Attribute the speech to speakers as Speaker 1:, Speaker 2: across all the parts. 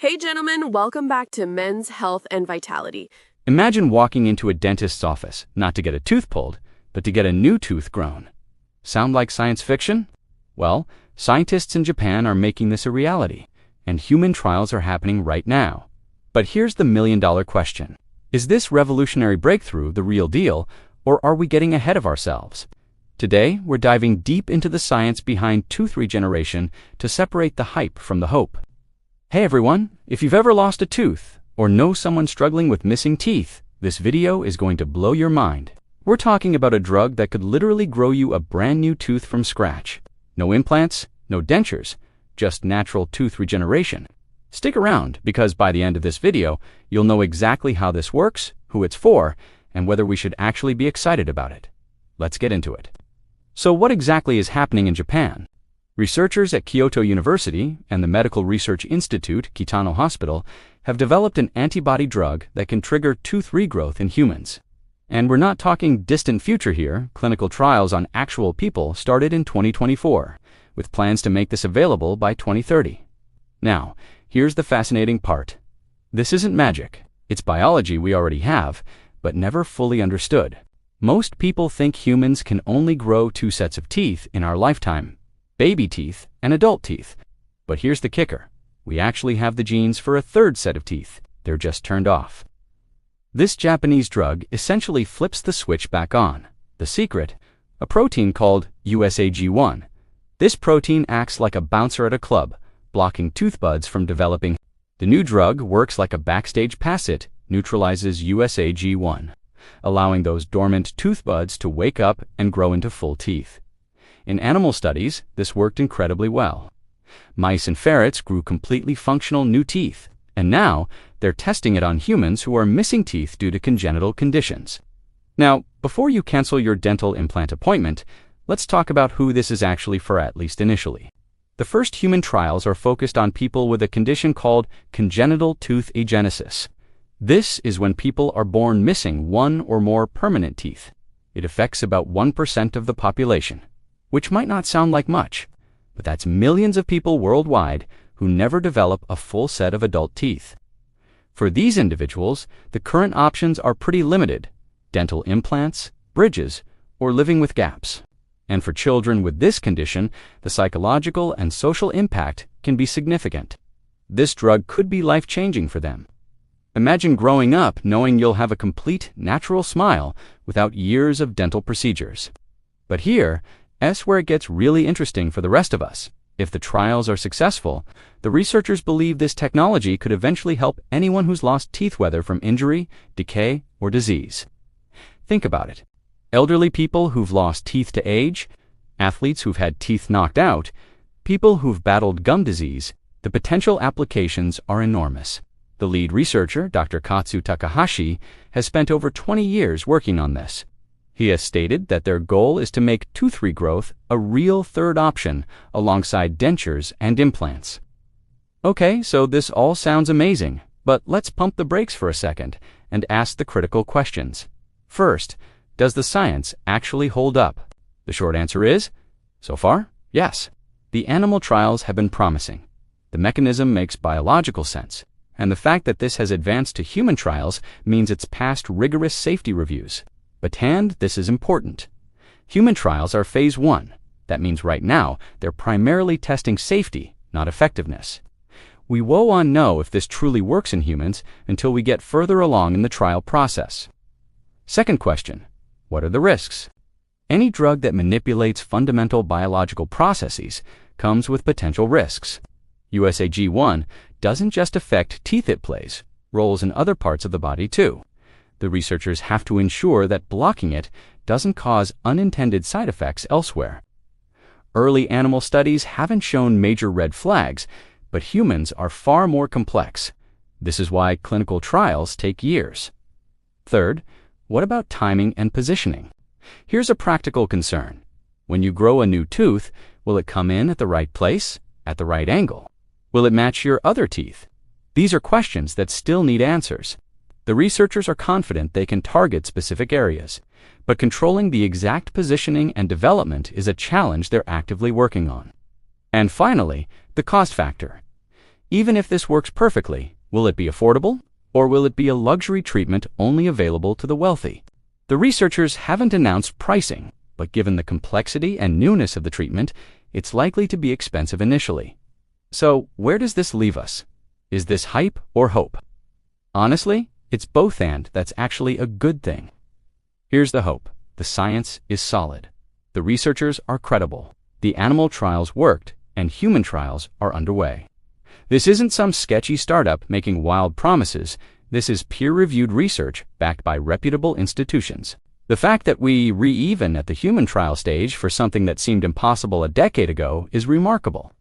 Speaker 1: Hey gentlemen, welcome back to Men's Health and Vitality.
Speaker 2: Imagine walking into a dentist's office, not to get a tooth pulled, but to get a new tooth grown. Sound like science fiction? Well, scientists in Japan are making this a reality, and human trials are happening right now. But here's the million-dollar question. Is this revolutionary breakthrough the real deal, or are we getting ahead of ourselves? Today, we're diving deep into the science behind tooth regeneration to separate the hype from the hope. Hey everyone, if you've ever lost a tooth or know someone struggling with missing teeth, this video is going to blow your mind. We're talking about a drug that could literally grow you a brand new tooth from scratch. No implants, no dentures, just natural tooth regeneration. Stick around because by the end of this video, you'll know exactly how this works, who it's for, and whether we should actually be excited about it. Let's get into it. So what exactly is happening in Japan? Researchers at Kyoto University and the Medical Research Institute, Kitano Hospital, have developed an antibody drug that can trigger tooth regrowth in humans. And we're not talking distant future here. Clinical trials on actual people started in 2024, with plans to make this available by 2030. Now, here's the fascinating part. This isn't magic. It's biology we already have, but never fully understood. Most people think humans can only grow two sets of teeth in our lifetime. Baby teeth and adult teeth. But here's the kicker. We actually have the genes for a third set of teeth. They're just turned off. This Japanese drug essentially flips the switch back on. The secret? A protein called USAG1. This protein acts like a bouncer at a club, blocking tooth buds from developing. The new drug works like a backstage pass. It neutralizes USAG1, allowing those dormant tooth buds to wake up and grow into full teeth. In animal studies, this worked incredibly well. Mice and ferrets grew completely functional new teeth, and now they're testing it on humans who are missing teeth due to congenital conditions. Now, before you cancel your dental implant appointment, let's talk about who this is actually for, at least initially. The first human trials are focused on people with a condition called congenital tooth agenesis. This is when people are born missing one or more permanent teeth. It affects about 1% of the population, which might not sound like much, but that's millions of people worldwide who never develop a full set of adult teeth. For these individuals, the current options are pretty limited: dental implants, bridges, or living with gaps. And for children with this condition, the psychological and social impact can be significant. This drug could be life-changing for them. Imagine growing up knowing you'll have a complete, natural smile without years of dental procedures. But here's where it gets really interesting for the rest of us. If the trials are successful, the researchers believe this technology could eventually help anyone who's lost teeth, whether from injury, decay, or disease. Think about it. Elderly people who've lost teeth to age, athletes who've had teeth knocked out, people who've battled gum disease, the potential applications are enormous. The lead researcher, Dr. Katsu Takahashi, has spent over 20 years working on this. He has stated that their goal is to make tooth regrowth a real third option alongside dentures and implants. Okay, so this all sounds amazing, but let's pump the brakes for a second and ask the critical questions. First, does the science actually hold up? The short answer is, so far, yes. The animal trials have been promising. The mechanism makes biological sense, and the fact that this has advanced to human trials means it's passed rigorous safety reviews. But this is important. Human trials are phase 1. That means right now, they're primarily testing safety, not effectiveness. We won't know if this truly works in humans until we get further along in the trial process. Second question, what are the risks? Any drug that manipulates fundamental biological processes comes with potential risks. USAG1 doesn't just affect teeth, it plays roles in other parts of the body too. The researchers have to ensure that blocking it doesn't cause unintended side effects elsewhere. Early animal studies haven't shown major red flags, but humans are far more complex. This is why clinical trials take years. Third, what about timing and positioning? Here's a practical concern. When you grow a new tooth, will it come in at the right place, at the right angle? Will it match your other teeth? These are questions that still need answers. The researchers are confident they can target specific areas, but controlling the exact positioning and development is a challenge they're actively working on. And finally, the cost factor. Even if this works perfectly, will it be affordable? Or will it be a luxury treatment only available to the wealthy? The researchers haven't announced pricing, but given the complexity and newness of the treatment, it's likely to be expensive initially. So, where does this leave us? Is this hype or hope? Honestly, it's both, and that's actually a good thing. Here's the hope. The science is solid. The researchers are credible. The animal trials worked, and human trials are underway. This isn't some sketchy startup making wild promises. This is peer-reviewed research backed by reputable institutions. The fact that we're even at the human trial stage for something that seemed impossible a decade ago is remarkable.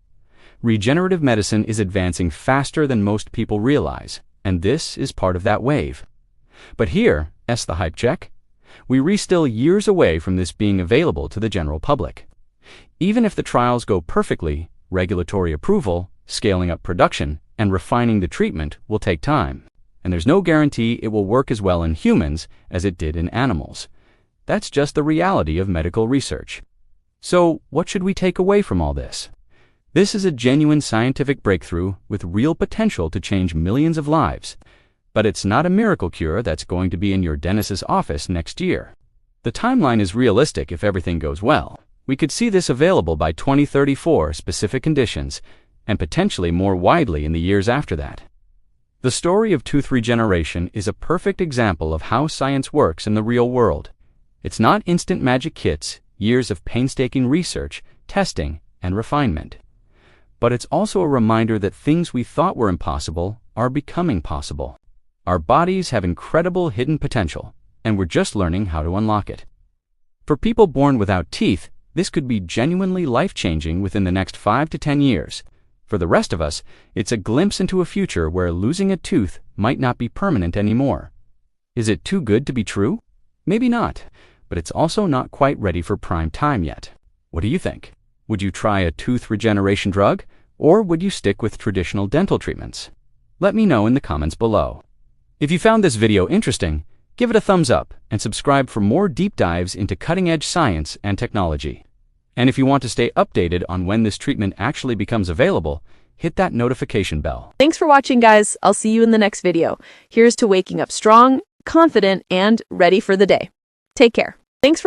Speaker 2: Regenerative medicine is advancing faster than most people realize, and this is part of that wave. But here, the hype check, we're still years away from this being available to the general public. Even if the trials go perfectly, regulatory approval, scaling up production, and refining the treatment will take time. And there's no guarantee it will work as well in humans as it did in animals. That's just the reality of medical research. So, what should we take away from all this? This is a genuine scientific breakthrough with real potential to change millions of lives. But it's not a miracle cure that's going to be in your dentist's office next year. The timeline is realistic if everything goes well. We could see this available by 2034 specific conditions, and potentially more widely in the years after that. The story of tooth regeneration is a perfect example of how science works in the real world. It's not instant magic kits, years of painstaking research, testing, and refinement. But it's also a reminder that things we thought were impossible are becoming possible. Our bodies have incredible hidden potential, and we're just learning how to unlock it. For people born without teeth, this could be genuinely life-changing within the next 5 to 10 years. For the rest of us, it's a glimpse into a future where losing a tooth might not be permanent anymore. Is it too good to be true? Maybe not, but it's also not quite ready for prime time yet. What do you think? Would you try a tooth regeneration drug, or would you stick with traditional dental treatments? Let me know in the comments below. If you found this video interesting, give it a thumbs up and subscribe for more deep dives into cutting-edge science and technology. And if you want to stay updated on when this treatment actually becomes available, hit that notification bell.
Speaker 1: Thanks for watching, guys. I'll see you in the next video. Here's to waking up strong, confident, and ready for the day. Take care. Thanks for